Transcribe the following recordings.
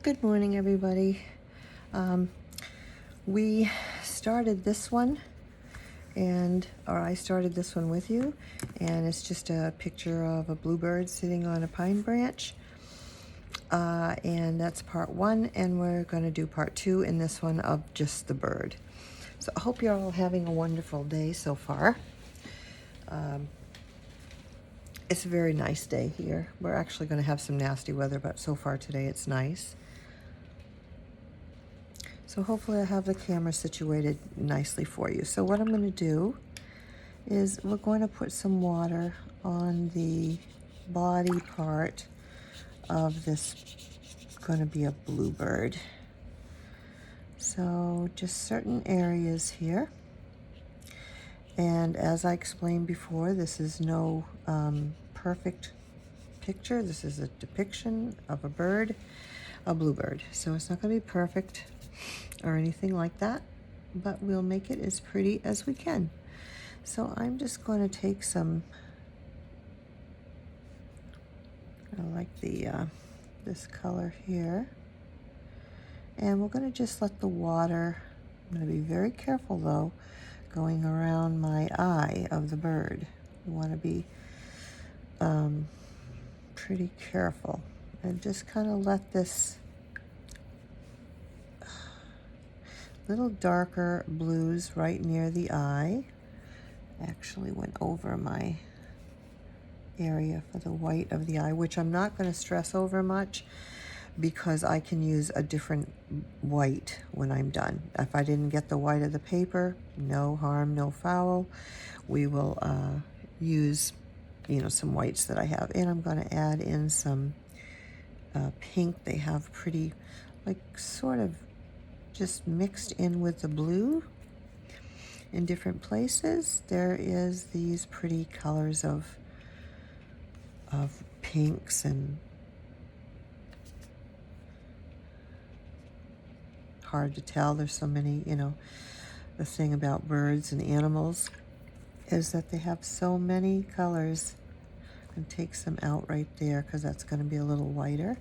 Good morning, everybody. We started this one, or I started this one with you, and it's just a picture of a bluebird sitting on a pine branch. And that's part one, and we're going to do part two in this one of just the bird. So I hope you're all having a wonderful day so far. It's a very nice day here. We're actually going to have some nasty weather, but so far today it's nice. So hopefully I have the camera situated nicely for you. So what I'm going to do is we're going to put some water on the body part of this, going to be a bluebird. So just certain areas here. And as I explained before, this is no perfect picture. This is a depiction of a bird, a bluebird. So it's not going to be perfect or anything like that, but we'll make it as pretty as we can. So I'm just going to take some, I like the this color here, and we're going to just let the water, I'm going to be very careful though, going around my eye of the bird. You want to be pretty careful and just kind of let this little darker blues right near the eye. Actually went over my area for the white of the eye, which I'm not going to stress over much because I can use a different white when I'm done. If I didn't get the white of the paper, no harm, no foul. We will use, some whites that I have. And I'm going to add in some pink. They have pretty, like, sort of just mixed in with the blue in different places. There is these pretty colors of pinks, and hard to tell. There's so many, the thing about birds and animals is that they have so many colors. And take some out right there because that's going to be a little whiter.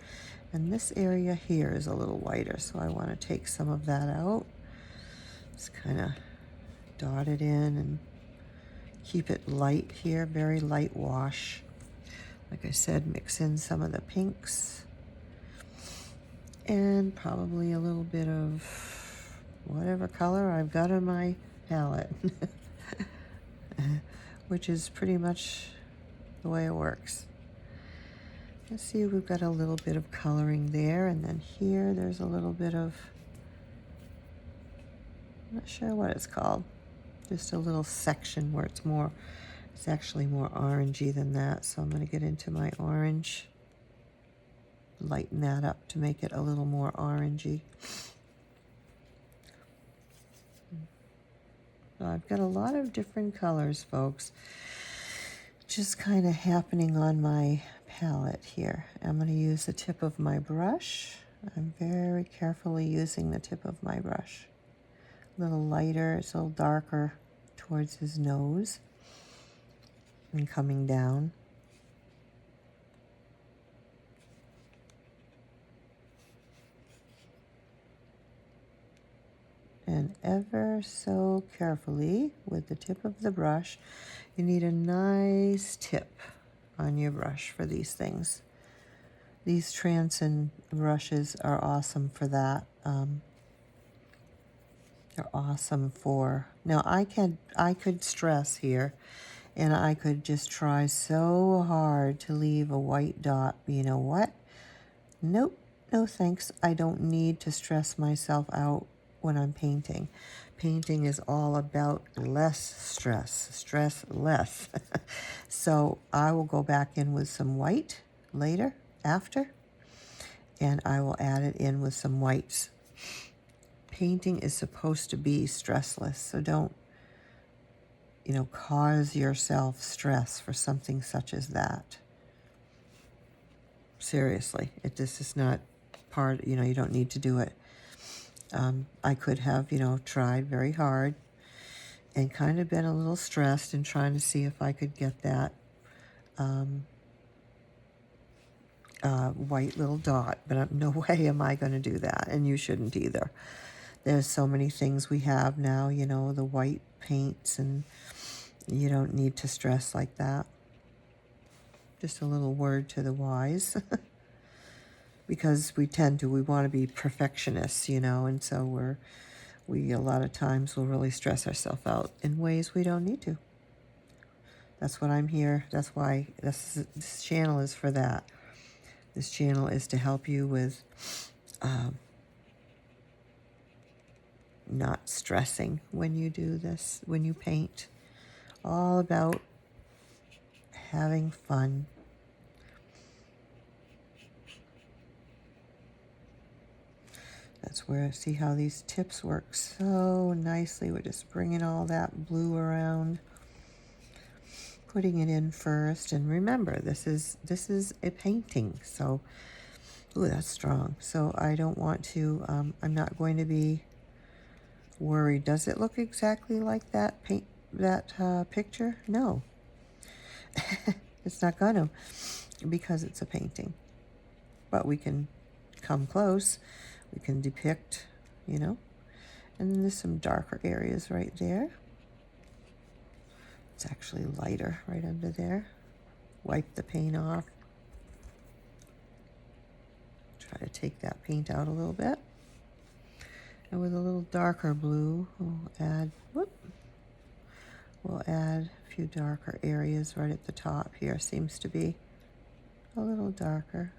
And this area here is a little whiter, so I want to take some of that out. Just kind of dot it in and keep it light here, very light wash. Like I said, mix in some of the pinks and probably a little bit of whatever color I've got on my palette, which is pretty much the way it works. Let's see, we've got a little bit of coloring there, and then here there's a little bit of, I'm not sure what it's called, just a little section where it's actually more orangey than that. So I'm going to get into my orange, lighten that up to make it a little more orangey. So I've got a lot of different colors, folks, just kind of happening on my palette here. I'm going to use the tip of my brush. I'm very carefully using the tip of my brush. A little lighter, it's a little darker towards his nose and coming down. And ever so carefully with the tip of the brush, you need a nice tip on your brush for these things. These Transin brushes are awesome for that. They're awesome for, now I could stress here, and I could just try so hard to leave a white dot, but you know what? Nope, no thanks. I don't need to stress myself out when I'm painting. Painting is all about less stress less. So I will go back in with some white later, after, and I will add it in with some whites. Painting is supposed to be stressless, so don't, cause yourself stress for something such as that. Seriously, this is not part, you don't need to do it. I could have, tried very hard and kind of been a little stressed in trying to see if I could get that white little dot, but no way am I going to do that, and you shouldn't either. There's so many things we have now, you know, the white paints, and you don't need to stress like that. Just a little word to the wise. Because we want to be perfectionists, you know, and so we a lot of times will really stress ourselves out in ways we don't need to. That's what I'm here. That's why this channel is for that. This channel is to help you with not stressing when you do this, when you paint. All about having fun. That's where, see how these tips work so nicely. We're just bringing all that blue around, putting it in first. And remember, this is a painting, so, ooh, that's strong. So I don't want to, I'm not going to be worried. Does it look exactly like that picture? No. It's not gonna, because it's a painting. But we can come close. We can depict, you know. And then there's some darker areas right there. It's actually lighter right under there. Wipe the paint off. Try to take that paint out a little bit. And with a little darker blue, we'll add a few darker areas right at the top here. Seems to be a little darker.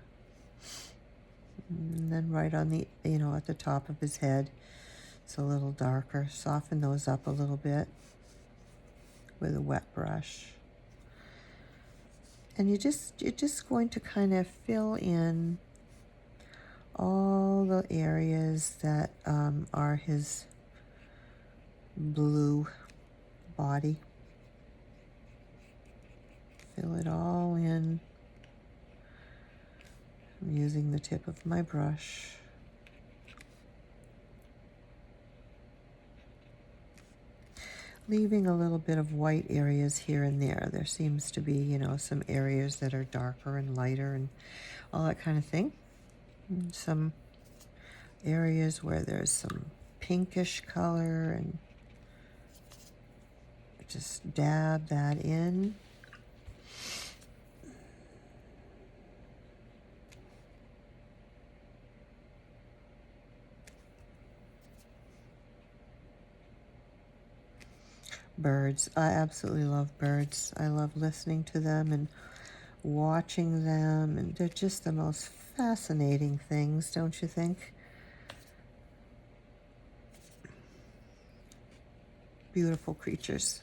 And then right on the, you know, at the top of his head, it's a little darker. Soften those up a little bit with a wet brush. And you're just going to kind of fill in all the areas that are his blue body. Fill it all in. I'm using the tip of my brush. Leaving a little bit of white areas here and there. There seems to be, you know, some areas that are darker and lighter and all that kind of thing. And some areas where there's some pinkish color, and just dab that in. Birds. I absolutely love birds. I love listening to them and watching them, and they're just the most fascinating things, don't you think? Beautiful creatures.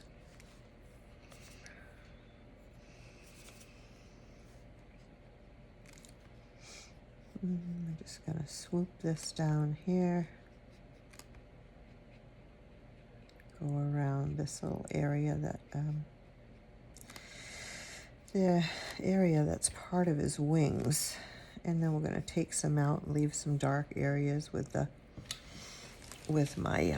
I'm just going to swoop this down here. Go around this little area that, the area that's part of his wings. And then we're going to take some out and leave some dark areas with my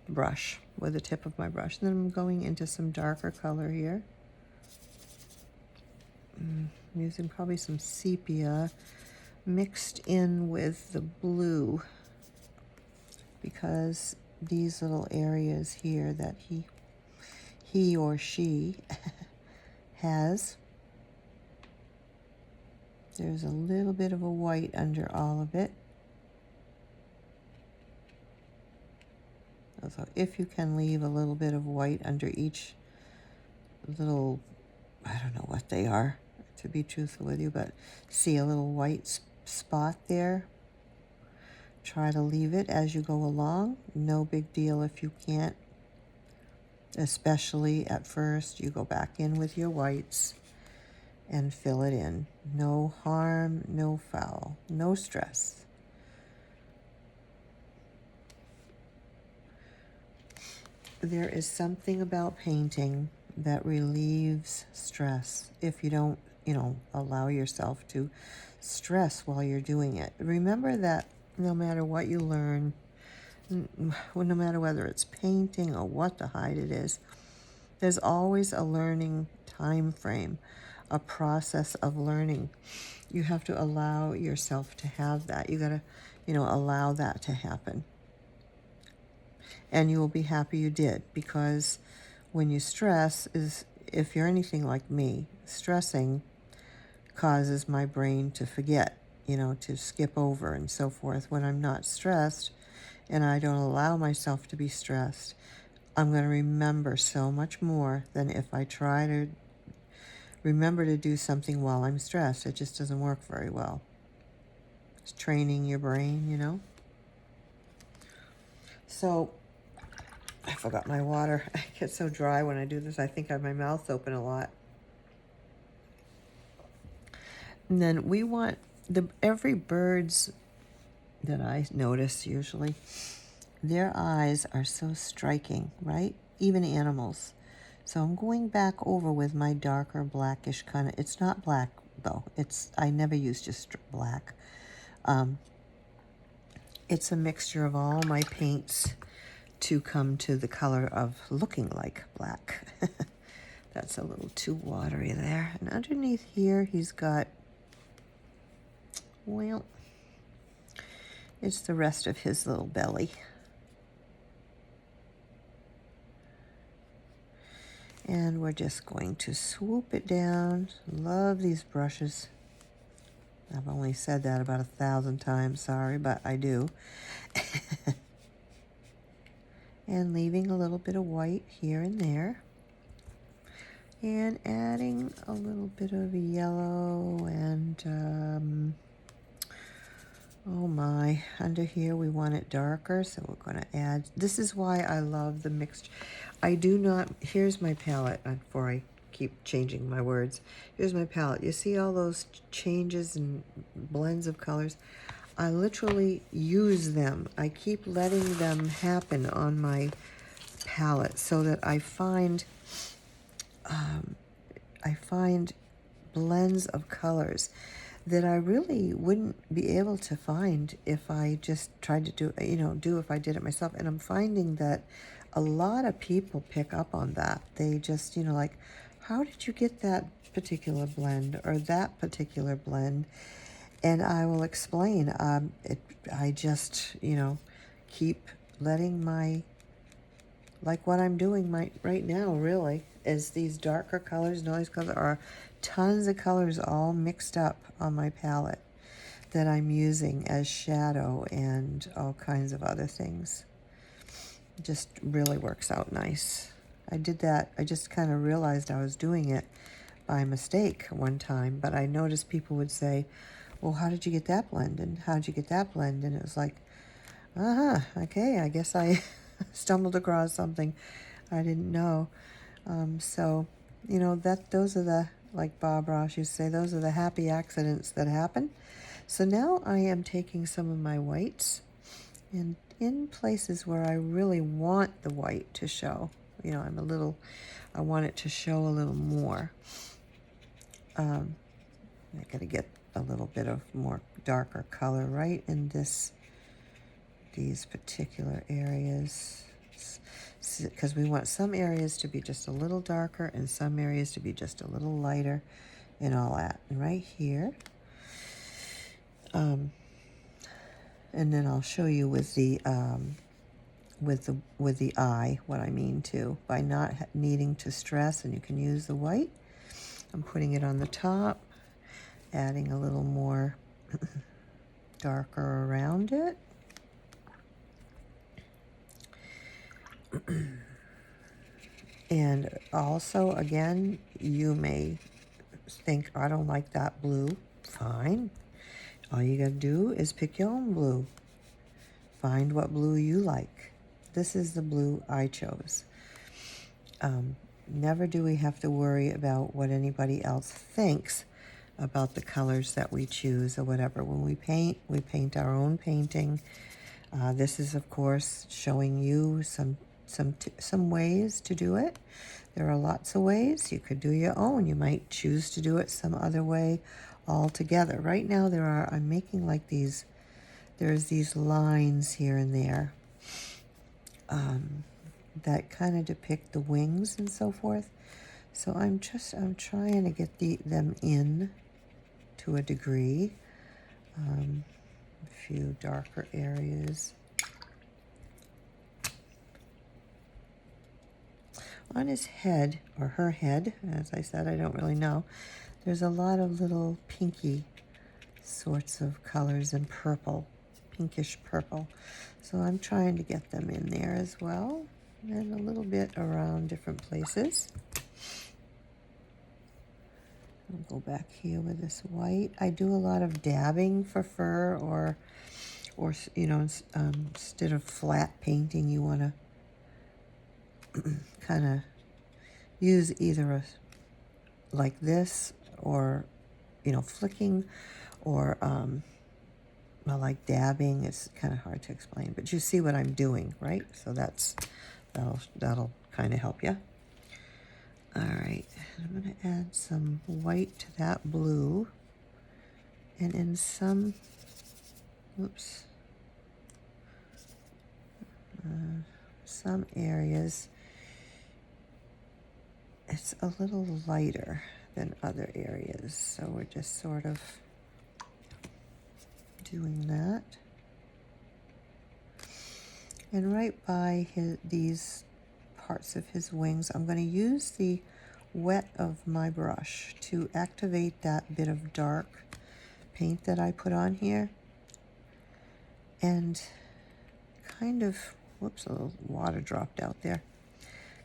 brush, with the tip of my brush. And then I'm going into some darker color here. I'm using probably some sepia mixed in with the blue, because these little areas here that he or she has, there's a little bit of a white under all of it. So if you can leave a little bit of white under each little, I don't know what they are, to be truthful with you, but see a little white spot there? Try to leave it as you go along. No big deal if you can't, especially at first. You go back in with your whites and fill it in. No harm, no foul, no stress. There is something about painting that relieves stress if you don't, you know, allow yourself to stress while you're doing it. Remember that no matter what you learn, no matter whether it's painting or what the hide it is, there's always a learning time frame. a process of learning. You have to allow yourself to have that. You got to, allow that to happen. And you will be happy you did, because when you stress, if you're anything like me, stressing causes my brain to forget, to skip over and so forth. When I'm not stressed and I don't allow myself to be stressed, I'm going to remember so much more than if I try to remember to do something while I'm stressed. It just doesn't work very well. It's training your brain. So, I forgot my water. I get so dry when I do this. I think I have my mouth open a lot. And then we want every bird's that I notice usually, their eyes are so striking, right? Even animals. So I'm going back over with my darker blackish kind of, it's not black though. I never use just black. It's a mixture of all my paints to come to the color of looking like black. That's a little too watery there. And underneath here, he's got, well, it's the rest of his little belly. And we're just going to swoop it down. Love these brushes. I've only said that about 1,000 times, sorry, but I do. And leaving a little bit of white here and there. And adding a little bit of yellow and, oh my, under here we want it darker, so we're going to add, this is why I love the mixture. I do not, here's my palette, before I keep changing my words. Here's my palette. You see all those changes and blends of colors? I literally use them. I keep letting them happen on my palette so that I find blends of colors that I really wouldn't be able to find if I just tried to do if I did it myself. And I'm finding that a lot of people pick up on that. They just, like, how did you get that particular blend or that particular blend? And I will explain. I just, keep letting like what I'm doing right now really is these darker colors, noise colors, are tons of colors all mixed up on my palette that I'm using as shadow and all kinds of other things. Just really works out nice. I did that. I just kind of realized I was doing it by mistake one time, but I noticed people would say, well, how did you get that blend? And how did you get that blend? And it was like, okay, I guess I stumbled across something I didn't know. So, those are the, like Bob Ross used to say, those are the happy accidents that happen. So now I am taking some of my whites and in places where I really want the white to show, I want it to show a little more. I got to get a little bit of more darker color right in these particular areas, because we want some areas to be just a little darker and some areas to be just a little lighter and all that. And right here, and then I'll show you with the eye what I mean too, by not needing to stress, and you can use the white. I'm putting it on the top, adding a little more darker around it. And also, again, you may think, I don't like that blue. Fine. All you gotta do is pick your own blue. Find what blue you like. This is the blue I chose. Never do we have to worry about what anybody else thinks about the colors that we choose or whatever. When we paint our own painting. This is, of course, showing you some ways to do it. There are lots of ways. You could do your own. You might choose to do it some other way altogether. Right now I'm making like there's these lines here and there that kind of depict the wings and so forth. So I'm trying to get them in to a degree. A few darker areas. On his head, or her head, as I said, I don't really know, there's a lot of little pinky sorts of colors and purple, pinkish purple. So I'm trying to get them in there as well, and a little bit around different places. I'll go back here with this white. I do a lot of dabbing for fur, or you know, instead of flat painting, you want to kind of use either like this, or, you know, flicking, or well, like dabbing. It's kind of hard to explain, but you see what I'm doing, right? So that'll kind of help you. All right, I'm going to add some white to that blue, and in some, oops, some areas it's a little lighter than other areas, so we're just sort of doing that. And right by these parts of his wings, I'm going to use the wet of my brush to activate that bit of dark paint that I put on here. And kind of, whoops, a little water dropped out there.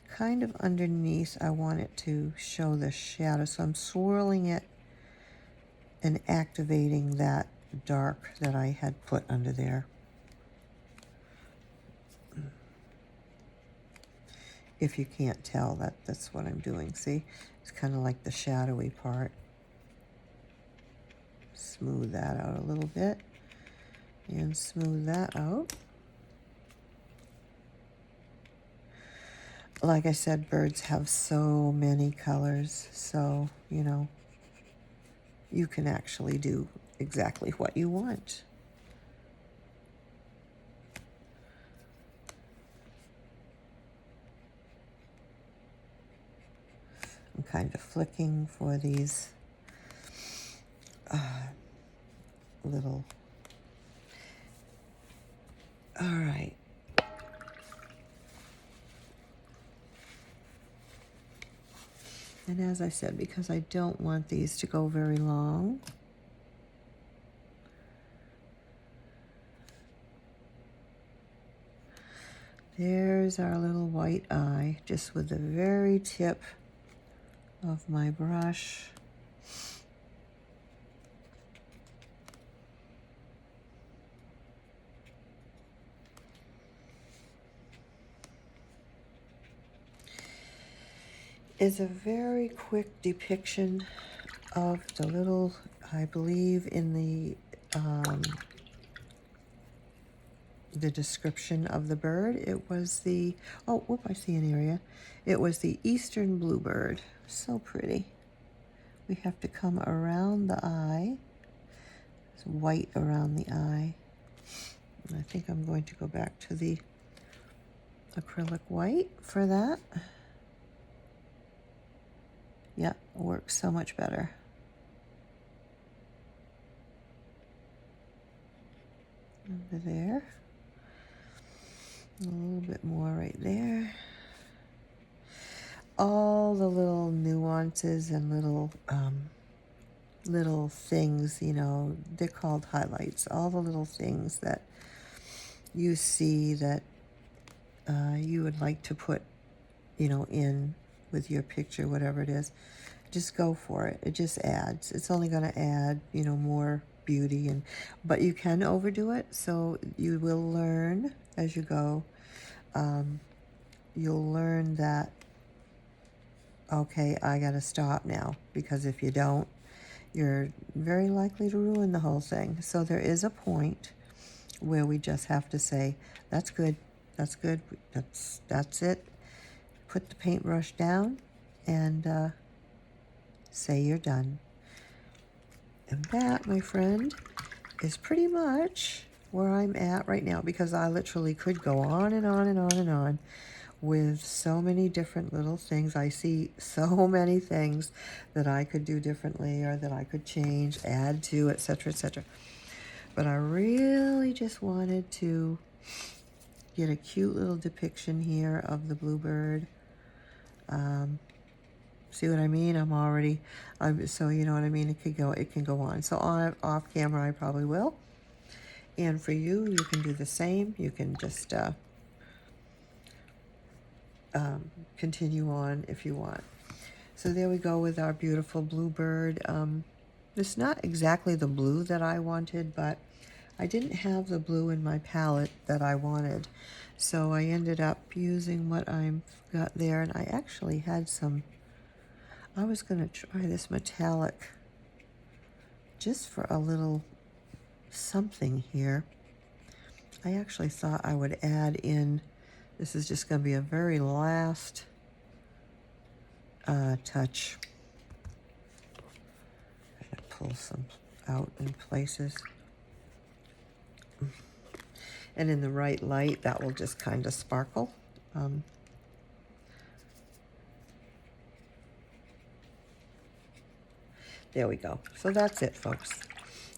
Kind of underneath, I want it to show the shadow, so I'm swirling it and activating that dark that I had put under there. If you can't tell, that's what I'm doing. See, it's kind of like the shadowy part. Smooth that out a little bit, and smooth that out. Like I said, birds have so many colors, so, you know, you can actually do exactly what you want. I'm kind of flicking for these little, all right. And as I said, because I don't want these to go very long, there's our little white eye, just with the very tip of my brush. Is a very quick depiction of the little, I believe in the description of the bird, it was the, oh, whoop, I see an area. It was the Eastern Bluebird. So pretty. We have to come around the eye. It's white around the eye. And I think I'm going to go back to the acrylic white for that. Yeah, it works so much better. Over there. A little bit more right there. All the little nuances and little things, you know, they're called highlights. All the little things that you see that you would like to put, you know, in with your picture, whatever it is, just go for it. It just adds. It's only going to add, you know, more beauty, but you can overdo it, so you will learn as you go. You'll learn that, okay, I got to stop now, because if you don't, you're very likely to ruin the whole thing. So there is a point where we just have to say, that's good, that's good, that's it. Put the paintbrush down and say you're done. And that, my friend, is pretty much where I'm at right now, because I literally could go on and on and on and on with so many different little things. I see so many things that I could do differently or that I could change, add to, etc., etc. But I really just wanted to get a cute little depiction here of the bluebird. See what I mean? So you know what I mean? It can go on. So off camera, I probably will. And for you, you can do the same. You can just continue on if you want. So there we go with our beautiful bluebird. It's not exactly the blue that I wanted, but I didn't have the blue in my palette that I wanted. So I ended up using what I've got there, and I actually had some, I was going to try this metallic just for a little something here. I actually thought I would add in, this is just going to be a very last touch. I'm going to pull some out in places. And in the right light, that will just kind of sparkle. There we go. So that's it, folks.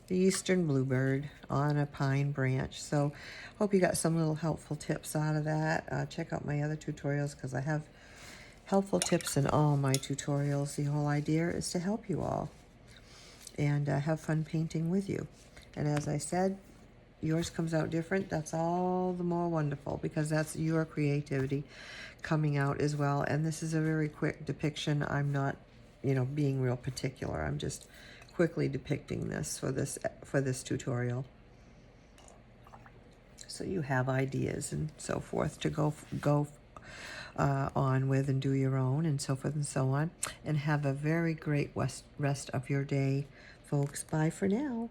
The Eastern Bluebird on a pine branch. So hope you got some little helpful tips out of that. Check out my other tutorials because I have helpful tips in all my tutorials. The whole idea is to help you all and have fun painting with you. And as I said, yours comes out different. That's all the more wonderful because that's your creativity coming out as well. And this is a very quick depiction. I'm not, you know, being real particular. I'm just quickly depicting this for this tutorial, so you have ideas and so forth to go on with and do your own and so forth and so on. And have a very great rest of your day, folks. Bye for now.